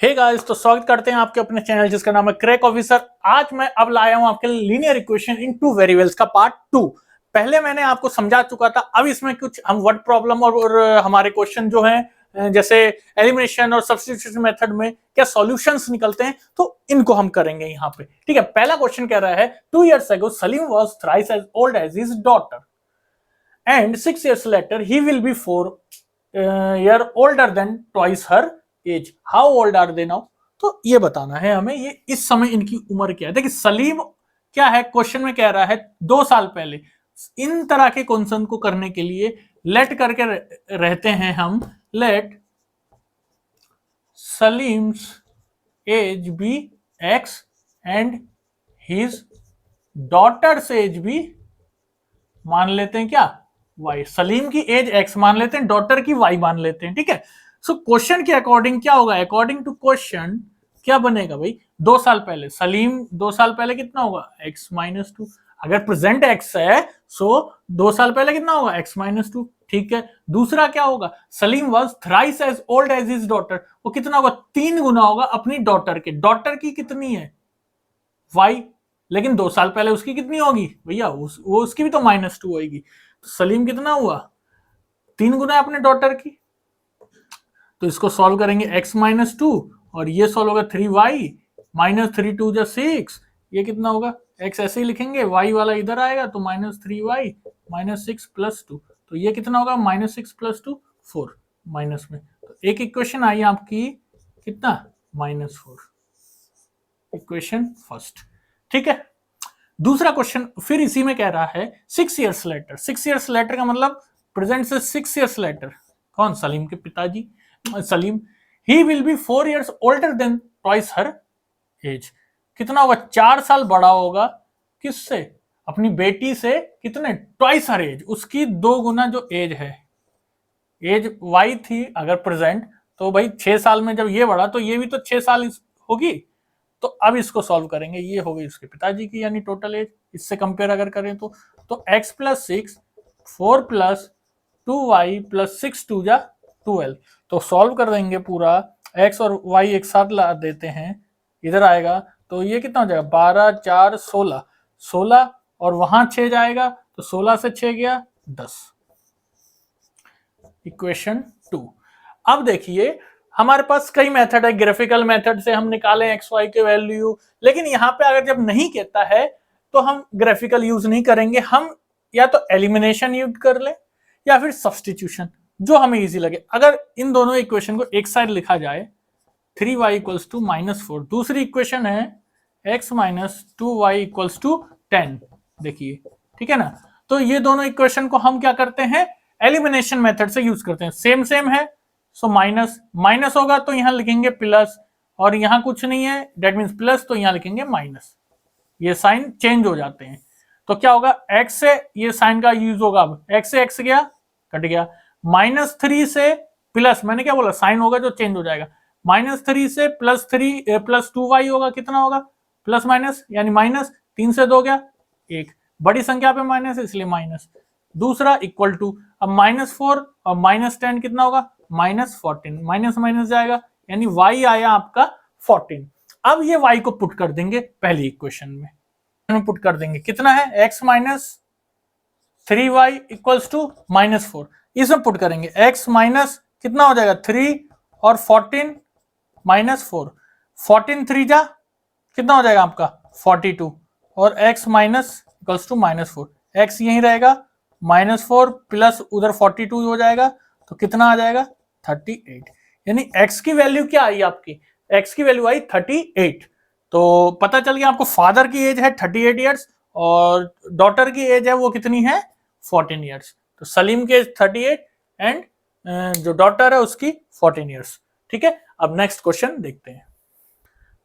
Hey guys, तो स्वागत करते हैं आपके अपने चैनल जिसका नाम है क्रैक ऑफिसर। आज मैं अब लाया हूं आपके लिए linear equation in two variables का पार्ट 2। पहले मैंने आपको समझा चुका था। अब इसमें कुछ हम वर्ड प्रॉब्लम और हमारे क्वेश्चन जो हैं जैसे एलिमिनेशन और सब्स्टिट्यूशन मेथड में क्या सॉल्यूशंस निकलते हैं, तो इनको हम करेंगे यहाँ पे। ठीक है, पहला क्वेश्चन कह रहा है 2 years ago Salim was thrice as old as his daughter and 6 years later he will be 4 year older than twice her age. How old are they now? तो ये बताना है हमें, ये इस समय इनकी उम्र क्या है। देखिए सलीम क्या है, क्वेश्चन में कह रहा है 2 साल पहले। इन तरह के क्वेश्चन को करने के लिए लेट करके रहते हैं हम, let Salim's age be x and his daughter's age भी मान लेते हैं क्या, वाई। सलीम की एज एक्स मान लेते हैं, डॉटर की वाई मान लेते हैं। ठीक है, सो क्वेश्चन के अकॉर्डिंग क्या होगा, अकॉर्डिंग टू क्वेश्चन क्या बनेगा भाई, 2 साल पहले सलीम 2 साल पहले कितना होगा x-2। अगर प्रेजेंट x है सो 2 साल पहले कितना होगा x-2। ठीक है, दूसरा क्या होगा, Salim was thrice as old as his daughter. वो कितना होगा, 3 गुना होगा अपनी डॉटर के। डॉटर की कितनी है, y, लेकिन 2 साल पहले उसकी कितनी होगी भैया, वो उसकी भी तो -2 होगी। तो सलीम कितना हुआ, 3 गुना अपने डॉटर की। तो इसको सॉल्व करेंगे x-2 और ये सॉल्व होगा 3y -3 2 जा 6। ये कितना होगा, x ऐसे ही लिखेंगे, y वाला इधर आएगा तो -3y -6 + 2। तो ये कितना होगा, -6 + 2 4 माइनस में। तो एक इक्वेशन आई आपकी कितना, -4, इक्वेशन फर्स्ट। ठीक है, दूसरा क्वेश्चन फिर इसी में कह रहा है 6 years later। 6 years later का मतलब प्रेजेंट से 6 years later। कौन, सलीम के पिताजी Salim. He will be 4 years older than twice her age। कितना होगा, 4 साल बड़ा होगा किससे, अपनी बेटी से। कितने, ट्वाइस हर एज, उसकी 2 गुना जो एज है। एज वाई थी अगर प्रेजेंट, तो भाई 6 साल में जब ये बढ़ा तो ये भी तो 6 साल होगी। तो अब इसको सॉल्व करेंगे, ये हो गई उसके पिताजी की यानी टोटल एज। इससे कंपेयर अगर करें तो x + 6 4 + 2y + 6 2 जा 12। तो सॉल्व कर देंगे पूरा, x और y एक साथ ला देते हैं, इधर आएगा तो ये कितना हो जाएगा, 12 4 16 16 और वहां 6 जाएगा तो 16 से 6 गया 10, इक्वेशन 2। अब देखिए हमारे पास कई मेथड है, ग्राफिकल मेथड से हम निकालें एक्स वाई के वैल्यू, लेकिन यहाँ पे अगर जब नहीं कहता है तो हम ग्राफिकल यूज नहीं करेंगे। हम या तो एलिमिनेशन यूज कर ले या फिर सब्सटीट्यूशन, जो हमें इजी लगे। अगर इन दोनों इक्वेशन को एक साइड लिखा जाए 3y = -4, दूसरी इक्वेशन है x - 2y = 10। देखिए ठीक है ना, तो ये दोनों इक्वेशन को हम क्या करते हैं, एलिमिनेशन मेथड से यूज करते हैं। सेम सेम है सो माइनस माइनस होगा तो यहां लिखेंगे प्लस, और यहां कुछ नहीं है डेट मीन्स प्लस, तो यहां लिखेंगे माइनस। ये साइन चेंज हो जाते हैं। तो क्या होगा, x से ये साइन का यूज होगा, अब x से x गया कट गया, -3 से प्लस, मैंने क्या बोला, साइन होगा जो चेंज हो जाएगा। -3 से +3 + 2y होगा, कितना होगा, प्लस माइनस यानी माइनस, 3 से 2 गया 1, बड़ी संख्या पे माइनस है इसलिए माइनस। दूसरा इक्वल टू, अब -4 और -10 कितना होगा, -14, माइनस माइनस जाएगा यानी y आया आपका 14। अब ये y को पुट कर देंगे पहली इक्वेशन में पुट कर देंगे, कितना है, x - 3y = -4। इसमें पुट करेंगे x माइनस कितना हो जाएगा 3 और 14 -4, 14 3 जा कितना हो जाएगा आपका 42, और x minus equals to -4, x यही रहेगा, -4 प्लस उधर 42 हो जाएगा तो कितना आ जाएगा 38। यानी x की वैल्यू क्या आई आपकी, x की वैल्यू आई 38। तो पता चल गया आपको, फादर की एज है 38 ईयर्स और डॉटर की एज है वो कितनी है 14 ईयर्स। तो सलीम के एज 38 एंड जो डॉटर है उसकी 14 ईयर्स। ठीक है, अब नेक्स्ट क्वेश्चन देखते हैं।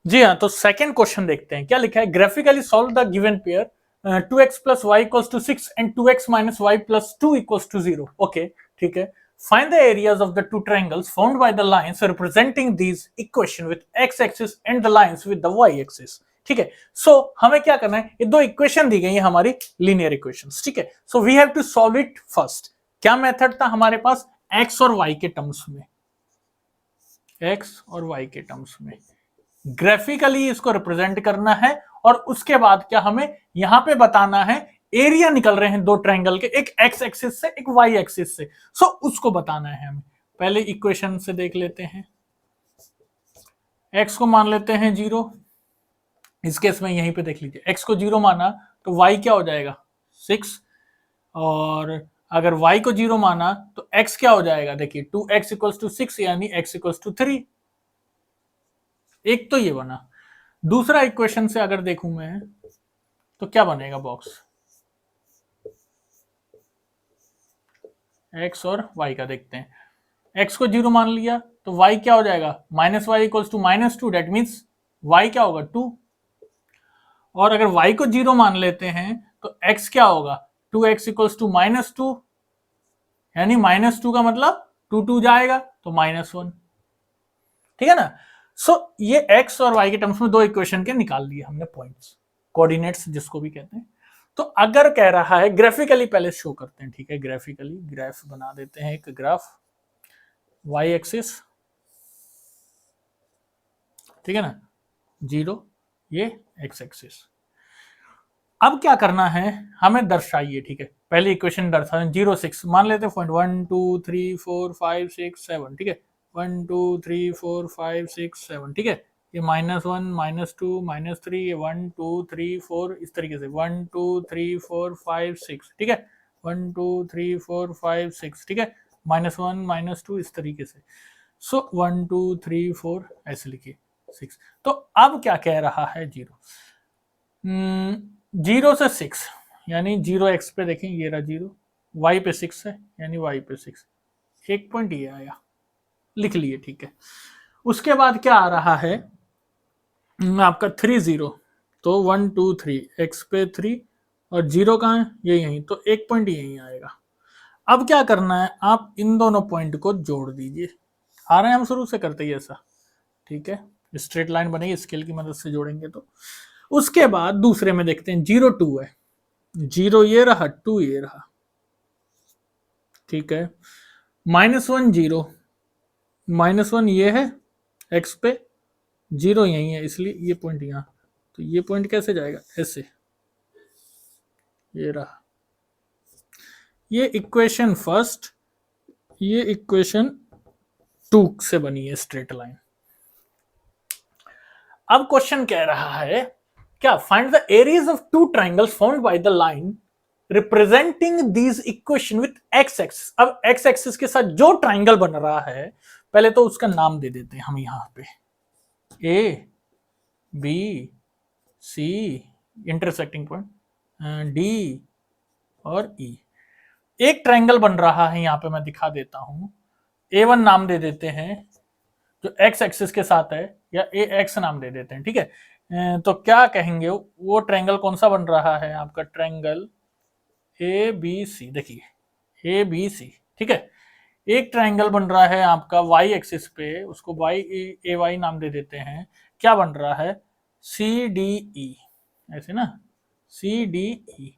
जी हाँ, तो सेकंड क्वेश्चन देखते हैं क्या लिखा है, graphically solve the given pair 2x + y = 6 and 2x - y + 2 = 0। Okay ठीक है, find the areas of the two triangles formed by the lines representing these equation with x axis and the lines with the y axis। ठीक है, सो हमें क्या करना है, ये दो इक्वेशन दी गई है हमारी लीनियर इक्वेशंस। ठीक है, so we have to solve it first. क्या मेथड था हमारे पास, x और y के टर्म्स में। एक्स और वाई के टर्म्स में ग्राफिकली इसको रिप्रेजेंट करना है। और उसके बाद क्या हमें यहां पे बताना है, एरिया निकल रहे हैं दो ट्रायंगल के, एक एक्स एक्सिस से एक वाई एक्सिस से, सो उसको बताना है हमें। पहले इक्वेशन से देख लेते हैं। एक्स को मान लेते हैं 0, इस केस में यहीं पे देख लीजिए, एक्स को 0 माना तो वाई क्या हो जाएगा 6, और अगर y को 0 माना तो x क्या हो जाएगा, देखिए 2x इक्वल्स टू 6 यानी x इक्वल्स टू 3। एक तो ये बना। दूसरा इक्वेशन से अगर देखूं मैं तो क्या बनेगा बॉक्स, x और y का देखते हैं। x को 0 मान लिया तो y क्या हो जाएगा, minus y equals to -2, that means y क्या होगा 2। और अगर y को 0 मान लेते हैं तो x क्या होगा, 2x इक्वल्स टू -2, यानी -2 का मतलब 2 जाएगा तो -1। ठीक है ना। सो ये x और y के टर्म्स में दो इक्वेशन के निकाल लिए हमने पॉइंट्स, कोऑर्डिनेट्स जिसको भी कहते हैं। तो अगर कह रहा है ग्राफिकली, पहले शो करते हैं, ठीक है, ग्राफिकली ग्राफ बना देते हैं, एक ग्राफ y एक्सिस, ठीक है ना, 0, ये x एक्सिस। अब क्या करना है हमें दर्शाइए, ठीक है, पहले इक्वेशन दर्शाएं, 0 6 मान लेते हैं पॉइंट, 1 2 3 4 5 6 7, ठीक है, 1 2 3 4 5 6 7, ठीक है, ये -1 -2 -3, ये 1 2 3 4 इस तरीके से 1 2 3 4 5 6, ठीक है, 1 2 3 4 5 6, ठीक है, -1 -2 इस तरीके से। सो 1 2 3 4 ऐसे लिखिए 6। तो अब क्या कह रहा है 0 से 6 यानी 0x पे देखें, ये रहा 0, y पे 6 है यानी y पे 6, एक पॉइंट ये आया, लिख लिए, ठीक है। उसके बाद क्या आ रहा है आपका 3 0, तो 1 2 3 x पे 3 और 0 कहाँ है, ये यहीं, तो एक पॉइंट यहीं आएगा। अब क्या करना है, आप इन दोनों पॉइंट को जोड़ दीजिए। आ रहे हैं, हम शुरू से करते ही ऐसा, ठीक है, स्ट्रेट लाइन बनेगी, स्केल की मदद से जोड़ेंगे। तो उसके बाद दूसरे में देखते हैं, 0 2 है, 0 ये रहा, 2 ये रहा, ठीक है, -1 0, -1 ये है x पे, 0 यही है इसलिए ये पॉइंट यहाँ, तो ये पॉइंट कैसे जाएगा, ऐसे, ये रहा, ये इक्वेशन फर्स्ट, ये इक्वेशन 2 से बनी है स्ट्रेट लाइन। अब क्वेश्चन कह रहा है क्या, find the areas of two triangles formed by the line representing these equation with x axis. अब एक्स एक्सिस के साथ जो ट्राइंगल बन रहा है, पहले तो उसका नाम दे देते हैं हम यहां पे, A B C intersecting point, D और ई। एक ट्राइंगल बन रहा है, यहां पे मैं दिखा देता हूं, A1 नाम दे देते हैं जो एक्स एक्सिस के साथ है, या ए एक्स नाम दे देते हैं, ठीक है। तो क्या कहेंगे, वो ट्रायंगल कौन सा बन रहा है आपका, ट्रायंगल ए बी सी, देखिए ए बी सी, ठीक है। एक ट्रायंगल बन रहा है आपका वाई एक्सिस पे, उसको वाई ए वाई नाम दे देते हैं, क्या बन रहा है, सी डी ई, ऐसे ना, सी डी ई।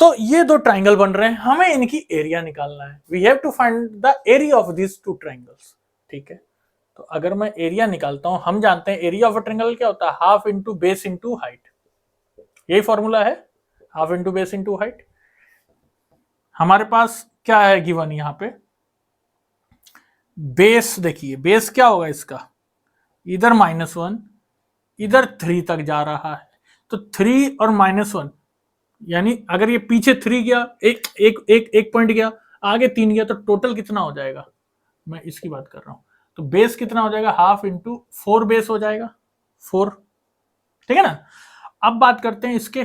तो ये दो ट्रायंगल बन रहे हैं, हमें इनकी एरिया निकालना है, we have to find the area of this two triangles, ठीक है। तो अगर मैं एरिया निकालता हूं, हम जानते हैं एरिया ऑफ अ ट्रायंगल क्या होता है, half into base into height, यही फॉर्मूला है, half into base into height. हमारे पास क्या है गिवन यहां पे, बेस, देखिए बेस क्या होगा इसका, इधर -1 इधर 3 तक जा रहा है, तो 3 और -1 यानी अगर ये पीछे 3 गया, एक पॉइंट गया, आगे 3 गया, तो टोटल कितना हो जाएगा, मैं इसकी बात कर रहा हूं। तो बेस कितना हो जाएगा, हाफ इंटू 4 बेस हो जाएगा 4, ठीक है ना। अब बात करते हैं इसके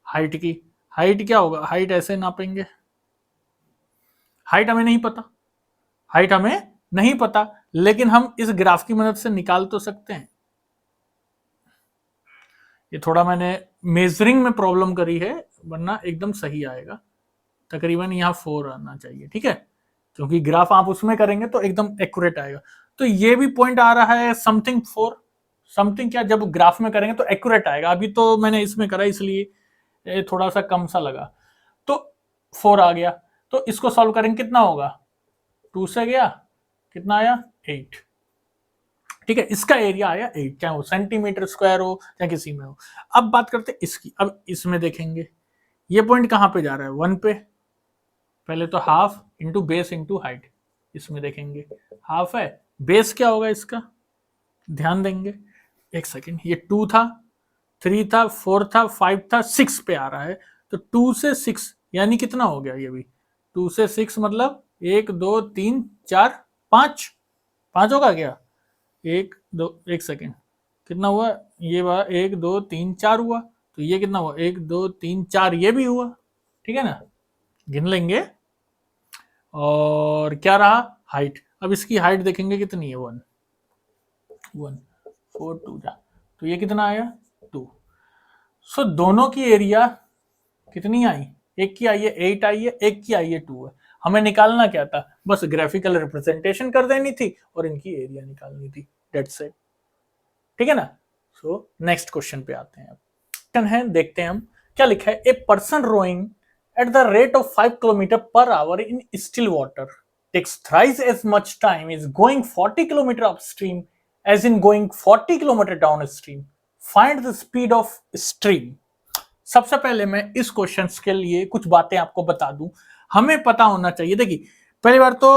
हाइट की, हाइट क्या होगा, हाइट ऐसे नापेंगे, हाइट हमें नहीं पता, हाइट हमें नहीं पता, लेकिन हम इस ग्राफ की मदद से निकाल तो सकते हैं। ये थोड़ा मैंने मेजरिंग में प्रॉब्लम करी है, वरना एकदम सही आएगा, तकरीबन यहाँ 4 आना चाहिए, ठीक है, क्योंकि ग्राफ आप उसमें करेंगे तो एकदम एक्यूरेट आएगा। तो ये भी पॉइंट आ रहा है समथिंग 4, समथिंग क्या, जब ग्राफ में करेंगे तो एक्यूरेट आएगा, अभी तो मैंने इसमें करा इसलिए थोड़ा सा कम सा लगा, तो 4 आ गया। तो इसको सॉल्व करेंगे, कितना होगा, 2 से गया, कितना आया 8, ठीक है, इसका एरिया आया 8, चाहे वो सेंटीमीटर स्क्वायर हो चाहे किसी में हो। अब बात करते हैं इसकी। अब इसमें देखेंगे ये पॉइंट कहां पे जा रहा है, 1 पे। पहले तो half into base into height, इसमें देखेंगे हाफ है, बेस क्या होगा इसका, ध्यान देंगे। एक सेकेंड, ये 2 था, 3 था, 4 था, 5 था, 6 पे आ रहा है। तो 2 से 6 यानी कितना हो गया, ये भी 2 से 6 मतलब 1 2 3 4 5, 5 होगा क्या, 1 2, एक सेकेंड, कितना हुआ, ये हुआ 1 2 3 4 हुआ, तो ये कितना हुआ 1 2 3 4, ये भी हुआ, ठीक है ना, गिन लेंगे। और क्या रहा, हाइट। अब इसकी हाइट देखेंगे कितनी है, 1 1 4 2 जा, तो ये कितना आया 2। सो दोनों की एरिया कितनी आई, एक की आई है 8 आई है, एक की आई है 2 है। हमें निकालना क्या था, बस ग्राफिकल रिप्रेजेंटेशन कर देनी थी और इनकी एरिया निकालनी थी, डेट्स इट, ठीक है ना। सो नेक्स्ट क्वेश्चन पे आते हैं। क्वेश्चन है, देखते हैं हम क्या लिखा है। A person rowing at the rate of 5 kilometre per hour in still water takes thrice as much time is going 40 kilometer upstream as in going 40 kilometer downstream. Find the speed of stream. सबसे पहले मैं इस question के लिए कुछ बातें आपको बता दूं, हमें पता होना चाहिए। देखिए पहली बार तो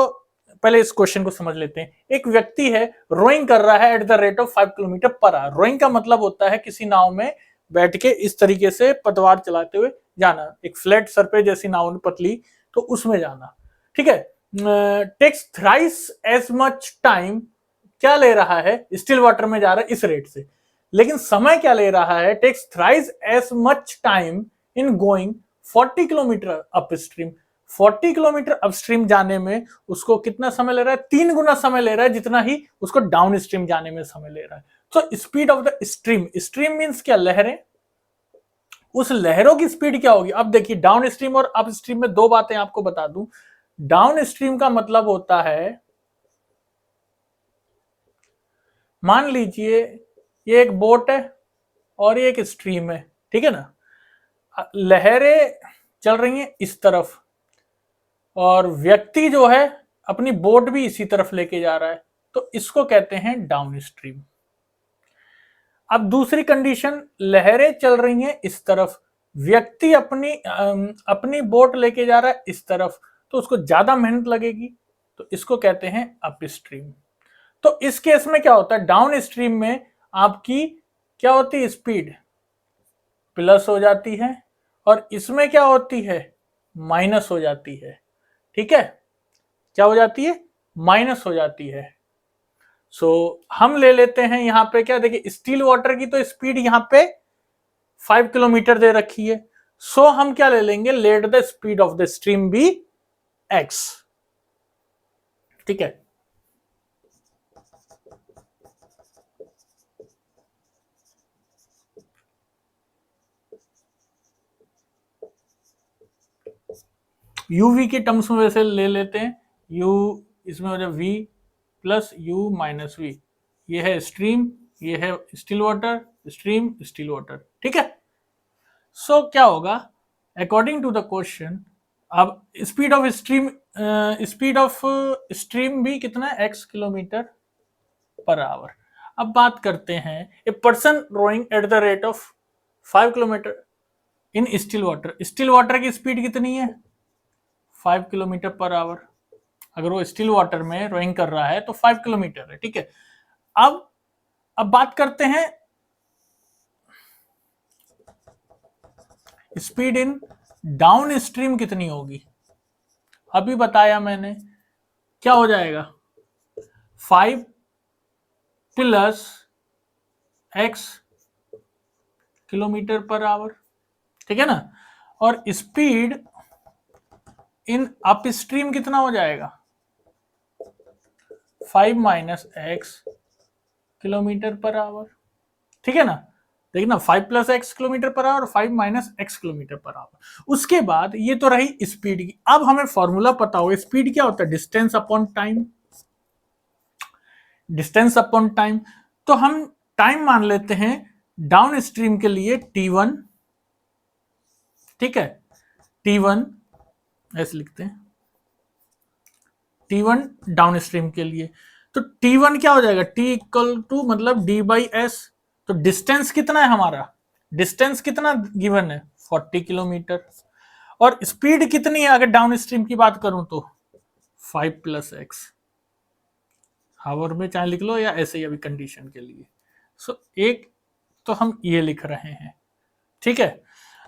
पहले इस क्वेश्चन को समझ लेते हैं। एक व्यक्ति है, रोइंग कर रहा है at the rate of 5 kilometre per hour. Rowing का मतलब होता है किसी नाव में बैठ के इस तरीके से पतवार चलाते हुए जाना, एक फ्लैट सरफेस जैसी नाव पतली, तो उसमें जाना, ठीक है। Takes thrice as much time, क्या ले रहा है, स्टिल वाटर में जा रहा है इस रेट से, लेकिन समय क्या ले रहा है, takes thrice as much time in going 40 kilometre upstream. 40 kilometre upstream जाने में उसको कितना समय ले रहा है, 3 गुना समय ले रहा है जितना ही उसको डाउन स्ट्रीम जाने में समय ले रहा है। तो speed of the stream, stream means क्या, लहरें, उस लहरों की स्पीड क्या होगी। अब देखिए डाउन स्ट्रीम और अप स्ट्रीम में दो बातें आपको बता दूं। डाउन स्ट्रीम का मतलब होता है, मान लीजिए ये एक बोट है और ये एक स्ट्रीम है, ठीक है ना, लहरें चल रही हैं इस तरफ और व्यक्ति जो है अपनी बोट भी इसी तरफ लेके जा रहा है, तो इसको कहते हैं डाउन स्ट्रीम। अब दूसरी कंडीशन, लहरें चल रही हैं इस तरफ, व्यक्ति अपनी बोट लेके जा रहा है इस तरफ, तो उसको ज्यादा मेहनत लगेगी, तो इसको कहते हैं अप स्ट्रीम। तो इस केस में क्या होता है, डाउन स्ट्रीम में आपकी क्या होती है, स्पीड प्लस हो जाती है और इसमें क्या होती है, माइनस हो जाती है, ठीक है, क्या हो जाती है, माइनस हो जाती है। सो हम ले लेते हैं यहां पे क्या, देखिए स्टील वाटर की तो स्पीड यहां पे 5 किलोमीटर दे रखी है। सो हम क्या ले लेंगे, let the speed of the stream be x, ठीक है। यूवी के टर्म्स में वैसे ले लेते हैं, u इसमें हो जाए v plus u minus v, ये है स्ट्रीम, ये है still water, stream still water, ठीक है। सो क्या होगा, अकॉर्डिंग टू द क्वेश्चन, अब स्पीड ऑफ स्ट्रीम भी कितना है, x किलोमीटर पर आवर। अब बात करते हैं, a person rowing at the rate of 5 kilometre in still water, still water की स्पीड कितनी है, 5 किलोमीटर पर आवर। अगर वो स्टिल वाटर में रोइंग कर रहा है तो 5 किलोमीटर है, ठीक है। अब बात करते हैं स्पीड इन डाउन स्ट्रीम कितनी होगी। अभी बताया मैंने, क्या हो जाएगा, 5 plus x kilometre per our, ठीक है ना। और स्पीड इन अप स्ट्रीम कितना हो जाएगा, 5 minus x kilometre per our, ठीक है ना। देखिए ना, 5 plus x kilometre per our, 5 minus x kilometre per our. उसके बाद ये तो रही स्पीड की। अब हमें फॉर्मूला पता हो, स्पीड क्या होता है, distance upon time, distance upon time. तो हम टाइम मान लेते हैं डाउन स्ट्रीम के लिए t1, ठीक है, t1 ऐसे लिखते हैं, t1 डाउन स्ट्रीम के लिए। तो T1 क्या हो जाएगा, T इक्वल टू मतलब D बाई एस। तो डिस्टेंस कितना है हमारा, डिस्टेंस कितना गिवन है 40 किलोमीटर, और स्पीड कितनी है अगर डाउन स्ट्रीम की बात करूं तो 5 प्लस एक्स, हावर में चाहे लिख लो या ऐसे ही अभी कंडीशन के लिए। सो एक तो हम ये लिख रहे हैं, ठीक है।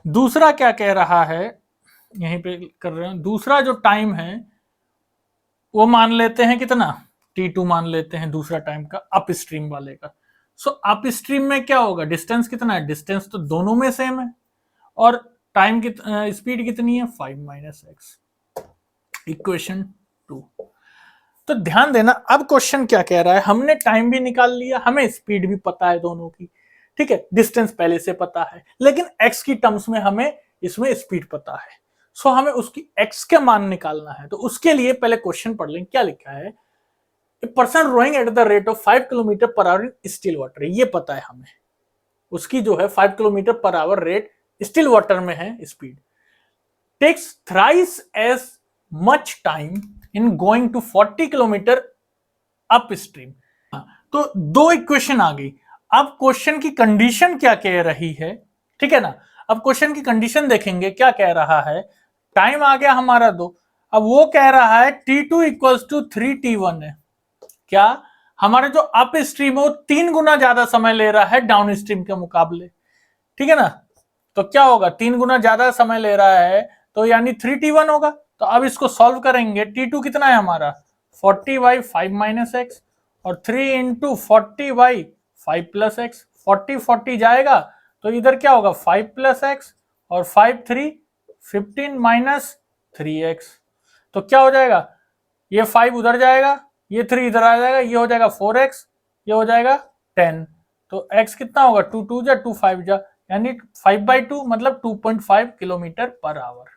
दूसरा क्या कह रहा है, यहीं पे कर रहे हैं, दूसरा जो टाइम है वो मान लेते हैं कितना, T2 मान लेते हैं दूसरा टाइम का अप स्ट्रीम वाले का। सो अप स्ट्रीम में क्या होगा, डिस्टेंस कितना है, डिस्टेंस तो दोनों में सेम है, और टाइम की स्पीड कितनी है 5 माइनस एक्स, इक्वेशन 2। तो ध्यान देना, अब क्वेश्चन क्या कह रहा है, हमने टाइम भी निकाल लिया, हमें स्पीड भी पता है दोनों की, ठीक है, डिस्टेंस पहले से पता है, लेकिन एक्स की टर्म्स में हमें इसमें स्पीड पता है। सो हमें उसकी एक्स के मान निकालना है। तो उसके लिए पहले क्वेश्चन पढ़ लें, क्या लिखा है, person rowing at the rate of 5 kilometre per hour in still water, ये पता है हमें, उसकी जो है 5 kilometre per hour rate still water में है speed, takes thrice as much time in going to 40 kilometre up stream. तो दो इक्वेशन आ गई। अब क्वेश्चन की कंडीशन क्या कह रही है, ठीक है ना। अब क्वेश्चन की कंडीशन देखेंगे, क्या कह रहा है, टाइम आ गया हमारा 2, अब वो कह रहा है T2 इक्वल्स टू 3T1 है। क्या हमारे जो अप स्ट्रीम है वो 3 गुना ज्यादा समय ले रहा है डाउन स्ट्रीम के मुकाबले, ठीक है ना। तो क्या होगा, 3 गुना ज्यादा समय ले रहा है तो यानी 3T1 होगा। तो अब इसको सॉल्व करेंगे, T2 कितना है हमारा 40 बाई 5 माइनस एक्स, और 3 इंटू 40 बाई 5 प्लस एक्स, 40 जाएगा तो इधर क्या होगा 5 प्लस एक्स, और 5 3 15 माइनस 3x। तो क्या हो जाएगा, ये 5 उधर जाएगा, ये 3 इधर आ जाएगा, ये हो जाएगा 4x, ये हो जाएगा 10। तो x कितना होगा 2 2 जा 2 5 जा, यानी 5/2 मतलब 2.5 किलोमीटर पर आवर।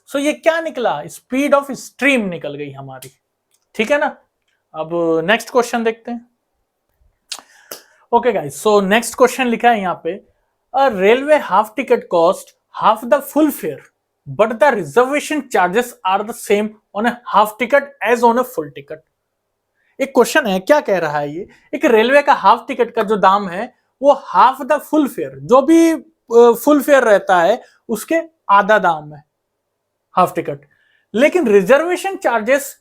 सो ये क्या निकला, स्पीड ऑफ स्ट्रीम निकल गई हमारी, ठीक है ना। अब नेक्स्ट क्वेश्चन देखते हैं। Okay guys, so next question लिखा है यहाँ पे, a railway half ticket cost half the full fare but the reservation charges are the same on a half ticket as on a full ticket. एक question है, क्या कह रहा है ये, एक रेलवे का हाफ टिकट का जो दाम है वो हाफ द फुल फेयर, जो भी फुल फेयर रहता है उसके आधा दाम है हाफ टिकट, लेकिन रिजर्वेशन चार्जेस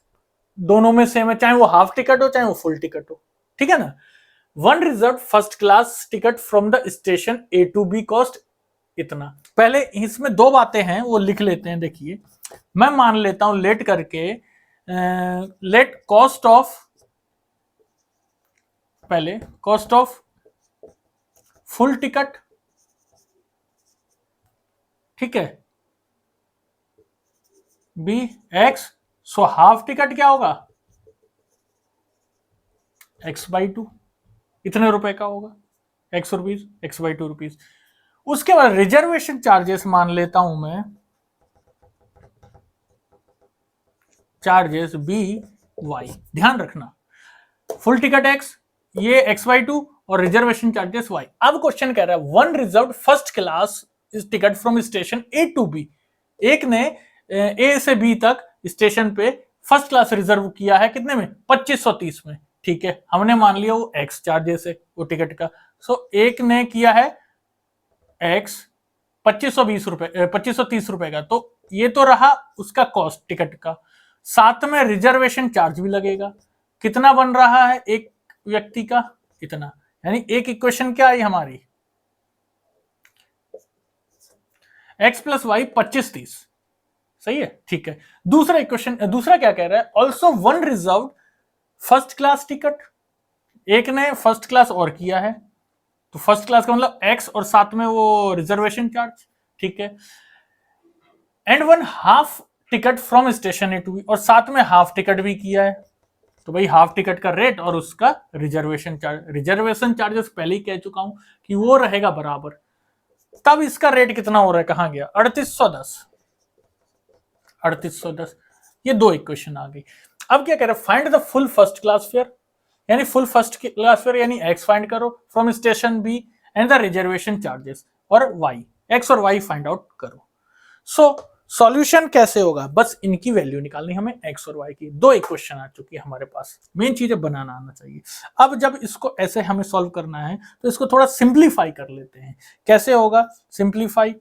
दोनों में सेम है, चाहे वो हाफ टिकट हो चाहे वो फुल टिकट हो, ठीक है ना। One reserve first class ticket from the station A to B cost इतना। पहले इसमें दो बातें हैं वो लिख लेते हैं, देखिए मैं मान लेता हूं लेट करके, लेट कॉस्ट ऑफ, पहले कॉस्ट ऑफ फुल टिकट, ठीक है, be x, so half ticket क्या होगा x/2, इतने रुपए का होगा, x रुपीज, x/2 रुपीज। उसके बाद रिजर्वेशन चार्जेस मान लेता हूं मैं, चार्जेस BY, ध्यान रखना फुल टिकट x, ये x/2 और रिजर्वेशन चार्जेस y। अब क्वेश्चन कह रहा है one reserve first class ticket from station A to B, एक ने A से B तक स्टेशन पे फर्स्ट क्लास रिजर्व किया है, कितने में 2530 में, ठीक है, हमने मान लिया वो x चार्जेस है वो टिकट का। सो एक ने किया है x 2520 रुपए 2530 रुपए का, तो ये तो रहा उसका कॉस्ट टिकट का, साथ में रिजर्वेशन चार्ज भी लगेगा, कितना बन रहा है एक व्यक्ति का इतना, यानी एक इक्वेशन क्या आई हमारी x प्लस वाई 2530, सही है, ठीक है। दूसरा इक्वेशन, दूसरा क्या कह रहा है, also one reserve first class ticket, एक ने फर्स्ट क्लास और किया है, तो फर्स्ट क्लास का मतलब x और साथ में वो रिजर्वेशन चार्ज, ठीक है, and one half ticket from station A to B, और साथ में हाफ टिकट भी किया है, तो भाई हाफ टिकट का रेट और उसका रिजर्वेशन चार्ज, रिजर्वेशन चार्जेस पहले ही कह चुका हूं कि वो रहेगा बराबर। तब इसका रेट कितना हो रहा है, कहां गया 3810, 3810, ये दो इक्वेशन आ गई। अब क्या कह रहा है, find the full first class fair, यानी फुल फर्स्ट क्लास फेयर यानी x फाइंड करो from station B and the reservation charges, और y, x और y फाइंड आउट करो। सॉल्यूशन कैसे होगा, बस इनकी वैल्यू निकालनी हमें एक्स और वाई की। दो इक्वेशन आ चुकी है हमारे पास, मेन चीज है बनाना आना चाहिए। अब जब इसको ऐसे हमें सॉल्व करना है तो इसको थोड़ा सिंप्लीफाई कर लेते हैं। कैसे होगा सिंप्लीफाई,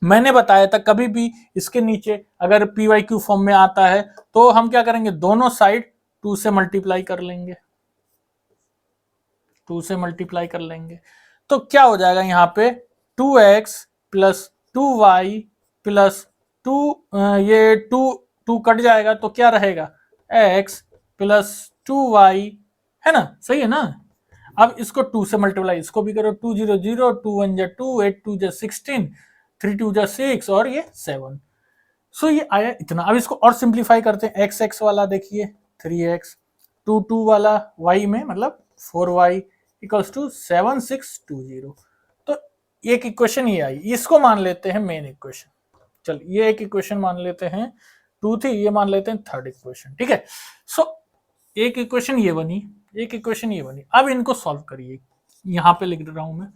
मैंने बताया था कभी भी इसके नीचे अगर पी वाई क्यू फॉर्म में आता है तो हम क्या करेंगे, दोनों साइड 2 से मल्टीप्लाई कर लेंगे, 2 से मल्टीप्लाई कर लेंगे। तो क्या हो जाएगा यहाँ पे 2x प्लस 2y प्लस 2, ये 2 कट जाएगा तो क्या रहेगा x प्लस 2y, है ना, सही है ना। अब इसको 2 से मल्टीप्लाई, इसको भी करो, 2 0 0, 2 1 जा 2, 8 2 जा 16, 3 2 जा 6 और ये 7। सो ये आया इतना। अब इसको और सिंप्लीफाई करते हैं, एक्स एक्स वाला देखिए 3x, 2 2 वाला y में मतलब 4y इक्वल्स टू 7620। तो एक इक्वेशन ये आई, इसको मान लेते हैं मेन इक्वेशन। चल ये एक इक्वेशन मान लेते हैं, 2 थी, ये मान लेते हैं थर्ड इक्वेशन, ठीक है। सो एक इक्वेशन ये बनी, एक इक्वेशन ये बनी। अब इनको सॉल्व करिए, यहां पे लिख रहा हूं मैं,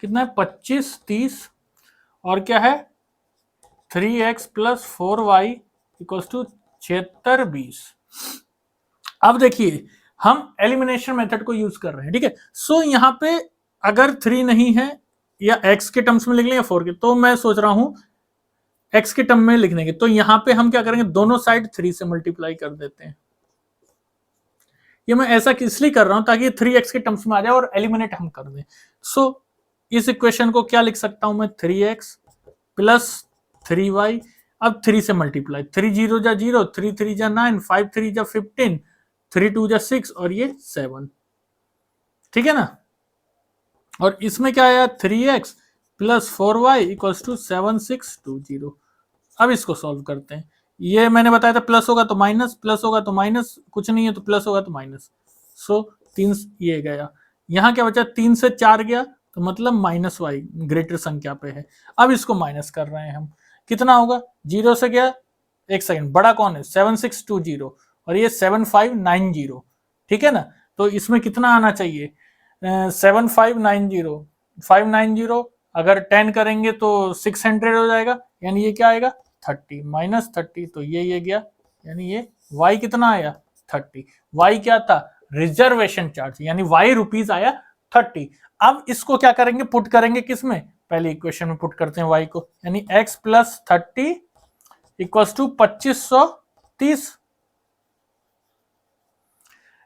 कितना है 25 30 और क्या है 3x plus 4y equals to 76 20। अब देखिए हम एलिमिनेशन मेथड को यूज कर रहे हैं, ठीक है। सो यहाँ पे अगर 3 नहीं है या x के टर्म्स में लिख लें या 4 के, तो मैं सोच रहा हूं x के टर्म में लिखने के, तो यहां पे हम क्या करेंगे, दोनों साइड 3 से मल्टीप्लाई कर देते हैं। ये मैं ऐसा इसलिए कर रहा हूं ताकि 3x के टर्म्स में आ जाए और एलिमिनेट हम कर दें। सो इस इक्वेशन को क्या लिख सकता हूं मैं, 3x प्लस 3y, अब 3 से मल्टीप्लाई, 3 0 जा 0, 3 3 जा 9, 5 3 जा 15, 3 2 जा 6 और ये 7, ठीक है ना। और इसमें क्या आया 3x plus 4y equals to 7620। अब इसको सॉल्व करते हैं। ये मैंने बताया था प्लस होगा तो माइनस, प्लस होगा तो माइनस, कुछ नहीं है तो प्लस होगा तो माइनस। सो 3 ये गया, यहाँ क्या बचा 3 से 4 गया तो मतलब माइनस वाई ग्रेटर संख्या पे है। अब इसको माइनस कर रहे हैं हम, कितना होगा 0 से गया, एक सेकंड, बड़ा कौन है 7620 और ये 7590, ठीक है ना। तो इसमें कितना आना चाहिए 7590, 590 अगर 10 करेंगे तो 600 हो जाएगा, यानी ये क्या आएगा 30 माइनस 30, तो ये गया, यानी ये y कितना आया 30। y क्या था रिजर्वेशन चार्ज, यानी y रुपीज आया 30। अब इसको क्या करेंगे, पुट करेंगे किसमें, पहले इक्वेशन में पुट करते हैं y को, यानी x plus 30 equals to 2530,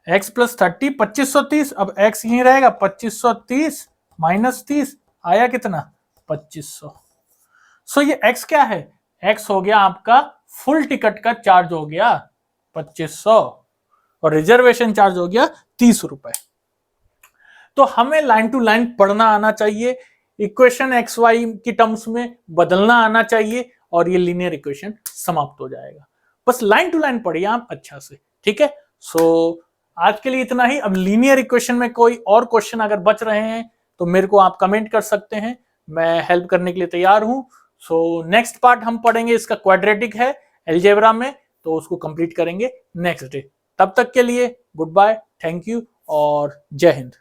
x plus 30 2530। अब x यहीं रहेगा, 2530 माइनस 30 आया कितना 2500। सो ये x क्या है, x हो गया आपका फुल टिकट का चार्ज हो गया 2500 और रिजर्वेशन चार्ज हो गया 30 रुपए। तो हमें लाइन टू लाइन पढ़ना आना चाहिए, इक्वेशन एक्स वाई की टर्म्स में बदलना आना चाहिए और ये लीनियर इक्वेशन समाप्त हो जाएगा। बस लाइन टू लाइन पढ़िए आप अच्छा से, ठीक है। सो आज के लिए इतना ही। अब लीनियर इक्वेशन में कोई और क्वेश्चन अगर बच रहे हैं तो मेरे को आप कमेंट कर सकते हैं, मैं हेल्प करने के लिए तैयार हूं। सो नेक्स्ट पार्ट हम पढ़ेंगे, इसका क्वाड्रेटिक है अलजेब्रा में, तो उसको कंप्लीट करेंगे नेक्स्ट डे। तब तक के लिए गुड बाय, थैंक यू और जय हिंद।